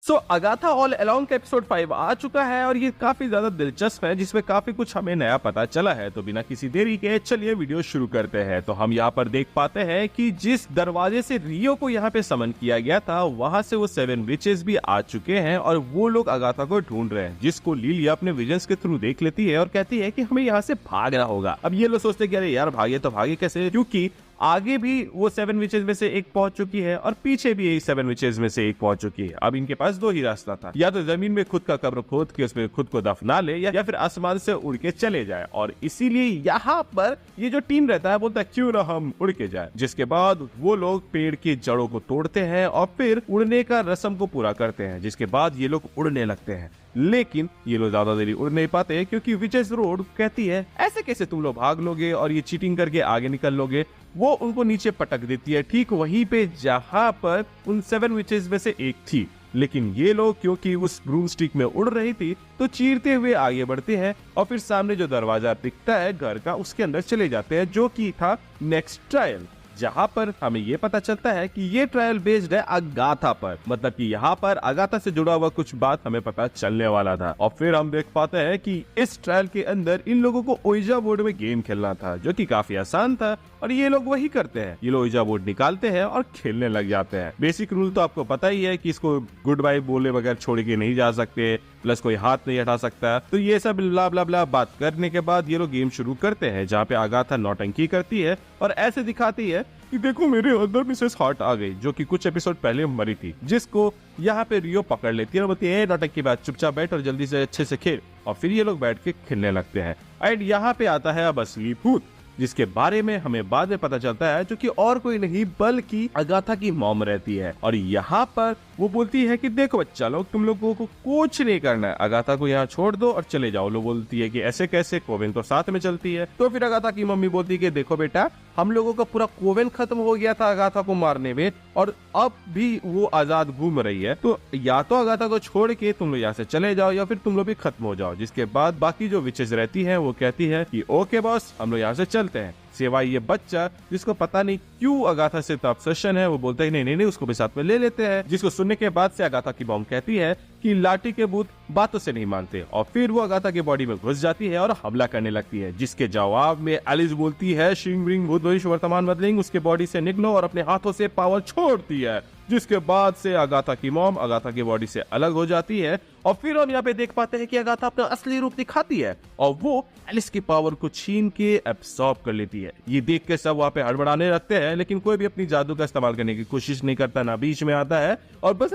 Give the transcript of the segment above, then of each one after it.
सो Agatha all along का episode 5 आ चुका है और ये काफी ज्यादा दिलचस्प है, जिसमें काफी कुछ हमें नया पता चला है। तो बिना किसी देरी के चलिए वीडियो शुरू करते हैं। तो हम यहाँ पर देख पाते हैं कि जिस दरवाजे से रियो को यहाँ पे समन किया गया था, वहां से वो 7 विचेस भी आ चुके हैं और वो लोग अगाथा को ढूंढ रहे हैं, जिसको लिलिया अपने विजन्स के थ्रू देख लेती है और कहती है कि हमें यहाँ से भागना होगा। अब ये लोग सोचते हैं कि अरे यार भागे तो भागे कैसे, क्योंकि आगे भी वो 7 विचेस में से एक पहुंच चुकी है और पीछे भी यही 7 विचेस में से एक पहुंच चुकी है। अब इनके पास 2 ही रास्ता था, या तो जमीन में खुद का कब्र खोद के उसमें खुद को दफना ले, या फिर आसमान से उड़ के चले जाए। और इसीलिए यहाँ पर ये जो टीम रहता है बोलता है क्यों ना हम उड़ के जाए। जिसके बाद वो लोग पेड़ की जड़ों को तोड़ते हैं और फिर उड़ने का रस्म को पूरा करते हैं। जिसके बाद ये लोग उड़ने लगते हैं, लेकिन ये लोग ज्यादा देरी उड़ नहीं पाते क्योंकि विचेस रोड कहती है ऐसे कैसे तुम लोग भाग लोगे और ये चीटिंग करके आगे निकल लोगे। वो उनको नीचे पटक देती है, ठीक वहीं पे जहां पर उन 7 विचेस में से एक थी। लेकिन ये लोग क्योंकि उस ब्रूम स्टिक में उड़ रही थी तो चीरते हुए आगे बढ़ते हैं और फिर सामने जो दरवाजा दिखता है घर का, उसके अंदर चले जाते हैं, जो कि था नेक्स्ट ट्रायल। जहाँ पर हमें ये पता चलता है कि ये ट्रायल बेस्ड है अगाथा पर, मतलब कि यहाँ पर अगाथा से जुड़ा हुआ कुछ बात हमें पता चलने वाला था। और फिर हम देख पाते हैं कि इस ट्रायल के अंदर इन लोगों को ओइजा बोर्ड में गेम खेलना था, जो कि काफी आसान था और ये लोग वही करते हैं। ये लोग ओइजा बोर्ड निकालते हैं और खेलने लग जाते हैं। बेसिक रूल तो आपको पता ही है कि इसको गुड बाय बोले बगैर छोड़ के नहीं जा सकते, प्लस कोई हाथ नहीं हटा सकता। तो ये सब ब्ला ब्ला ब्ला बात करने के बाद ये लोग गेम शुरू करते हैं, जहाँ पे अगाथा नौटंकी करती है और ऐसे दिखाती है कि देखो मेरे अंदर मिसेस हार्ट आ गई, जो कि कुछ एपिसोड पहले मरी थी, जिसको यहाँ पे रियो पकड़ लेती है और बोलती है नाटक की बात, चुपचाप बैठ और जल्दी से अच्छे से खेल। और फिर ये लोग बैठ के खेलने लगते हैं। एंड यहाँ पे आता है अब असली भूत, जिसके बारे में हमें बाद में पता चलता है, जो कि और कोई नहीं बल्कि अगाथा की मॉम रहती है। और यहाँ पर वो बोलती है कि देखो बच्चा लोग, तुम लोगों को कुछ नहीं करना है, अगाथा को यहाँ छोड़ दो और चले जाओ। लोग बोलती है कि ऐसे कैसे, कोवेन तो साथ में चलती है। तो फिर अगाथा की मम्मी बोलती है कि देखो बेटा, हम लोगों का पूरा कोवेन खत्म हो गया था अगाथा को मारने में और अब भी वो आजाद घूम रही है, तो या तो अगाथा को छोड़ के तुम लोग यहाँ से चले जाओ या फिर तुम लोग भी खत्म हो जाओ। जिसके बाद बाकी जो विचेस रहती है वो कहती है कि ओके बॉस, हम लोग यहाँ से चलते हैं। सिवाय ये बच्चा, जिसको पता नहीं क्यों अगाथा से ऑब्सेशन है, वो बोलता है नहीं, उसको भी साथ में ले लेते हैं। जिसको सुनने के बाद से अगाथा की मॉम कहती है कि लाठी के भूत बातों से नहीं मानते, और फिर वो अगाथा की बॉडी में घुस जाती है और हमला करने लगती है। जिसके जवाब में एलिस बोलती है शिंग रिंग भूत भविष्य वर्तमान बदलिंग, उसके बॉडी से निकलो और अपने हाथों से पावर छोड़ती है। जिसके बाद से अगाथा की मॉम अगाथा की बॉडी से अलग हो जाती है और फिर हम यहाँ पे देख पाते हैं कि अगाथा अपना असली रूप दिखाती है और वो एलिस की पावर को छीन के एब्सॉर्ब कर लेती है। ये देख के सब वहाँ पे हड़बड़ाने लगते हैं, लेकिन कोई भी अपनी जादू का इस्तेमाल करने की कोशिश नहीं करता, ना बीच में आता है और बस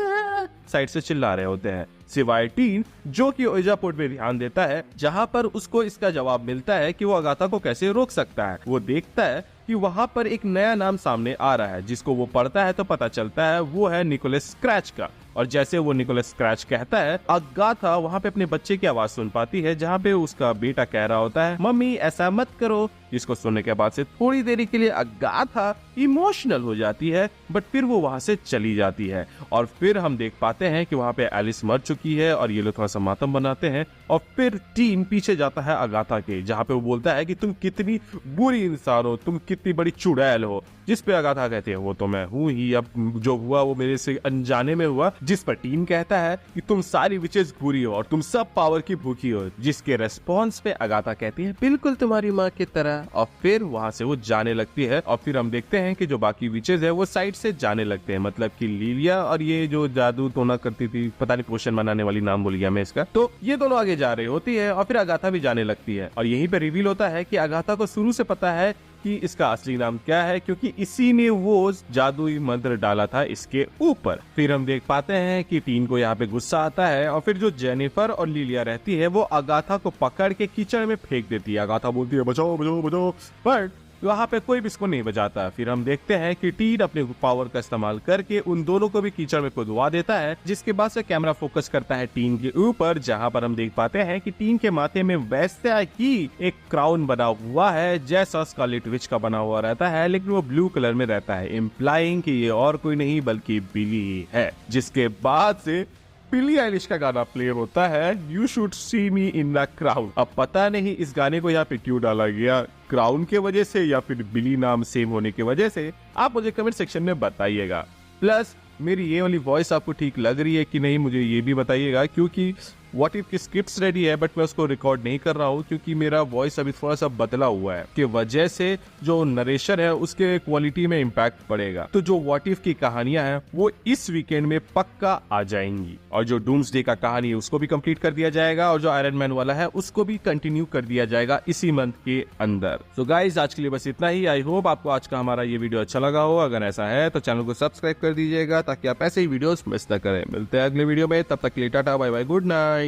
साइड से चिल्ला रहे होते हैं। सिवाय टीन, जो कि ओइजा पोर्ट में ध्यान देता है, जहाँ पर उसको इसका जवाब मिलता है कि वो अगाथा को कैसे रोक सकता है। वो देखता है कि वहाँ पर एक नया नाम सामने आ रहा है, जिसको वो पढ़ता है तो पता चलता है वो है निकोलस स्क्रैच का। और जैसे वो निकोलस स्क्रैच कहता है, अगाथा वहाँ पे अपने बच्चे की आवाज सुन पाती है, जहाँ पे उसका बेटा कह रहा होता है मम्मी ऐसा मत करो। जिसको सुनने के बाद से थोड़ी देरी के लिए अगाथा इमोशनल हो जाती है, बट फिर वो वहाँ से चली जाती है। और फिर हम देख पाते हैं कि वहाँ पे एलिस मर चुकी है और ये लोग थोड़ा सा मातम बनाते हैं। और फिर टीम पीछे जाता है अगाथा के, जहाँ पे वो बोलता है कि तुम कितनी बुरी इंसान हो, तुम कितनी बड़ी चुड़ैल हो। जिस पे अगाथा कहते हैं वो तो मैं हूँ ही, अब जो हुआ वो मेरे से अनजाने में हुआ। जिस पर टीम कहता है कि तुम सारी विचेस बुरी हो और तुम सब पावर की भूखी हो। जिसके रेस्पॉन्स पे अगाथा कहती है बिल्कुल तुम्हारी माँ की तरह, और फिर वहाँ से वो जाने लगती है। और फिर हम देखते हैं कि जो बाकी विचेस है वो साइड से जाने लगते हैं, मतलब कि लिलिया और ये जो जादू टोना करती थी, पता नहीं पोषण बनाने वाली नाम भूल गया मैं इसका, तो ये दोनों आगे जा रही होती है और फिर अगाथा भी जाने लगती है। और यहीं पे रिवील होता है कि अगाथा को शुरू से पता है कि इसका असली नाम क्या है, क्योंकि इसी ने वो जादुई मंत्र डाला था इसके ऊपर। फिर हम देख पाते हैं कि टीन को यहाँ पे गुस्सा आता है और फिर जो जेनिफर और लिलिया रहती है वो अगाथा को पकड़ के कीचड़ में फेंक देती है। अगाथा बोलती है बचाओ बचाओ बचाओ, बट वहाँ पे कोई भी इसको नहीं बचाता। फिर हम देखते हैं कि टीन अपने पावर का इस्तेमाल करके उन दोनों को भी कीचड़ में कुदवा देता है। जिसके बाद से कैमरा फोकस करता है टीन के ऊपर, जहाँ पर हम देख पाते हैं कि टीन के माथे में वैसा ही एक क्राउन बना हुआ है जैसा स्कारलेट विच का बना हुआ रहता है, लेकिन वो ब्लू कलर में रहता है, इम्प्लाइंग कि ये और कोई नहीं बल्कि बिली है। जिसके बाद से बिली आइलिश का गाना प्ले होता है, you should see me in the crown. अब पता नहीं इस गाने को यहाँ पे क्यों डाला गया, क्राउन के वजह से या फिर बिली नाम सेम होने की वजह से, आप मुझे कमेंट सेक्शन में बताइएगा। प्लस मेरी ये वाली वॉइस आपको ठीक लग रही है कि नहीं मुझे ये भी बताइएगा, क्योंकि व्हाट इफ की स्क्रिप्ट रेडी है बट मैं उसको रिकॉर्ड नहीं कर रहा हूँ क्योंकि मेरा वॉइस अभी थोड़ा सा बदला हुआ है, की वजह से जो नरेशन है उसके क्वालिटी में इम्पैक्ट पड़ेगा। तो जो व्हाट इफ की कहानियां हैं वो इस वीकेंड में पक्का आ जाएंगी, और जो डूम्सडे का कहानी है उसको भी कंप्लीट कर दिया जाएगा, और जो आयरन मैन वाला है उसको भी कंटिन्यू कर दिया जाएगा इसी मंथ के अंदर। तो गाइज आज के लिए बस इतना ही। आई होप आपको आज का हमारा ये वीडियो अच्छा लगा हो। अगर ऐसा है तो चैनल को सब्सक्राइब कर दीजिएगा ताकि आप ऐसे ही वीडियोस मिस न करें। मिलते हैं अगले वीडियो में, तब तक के लिए tata bye bye, good night.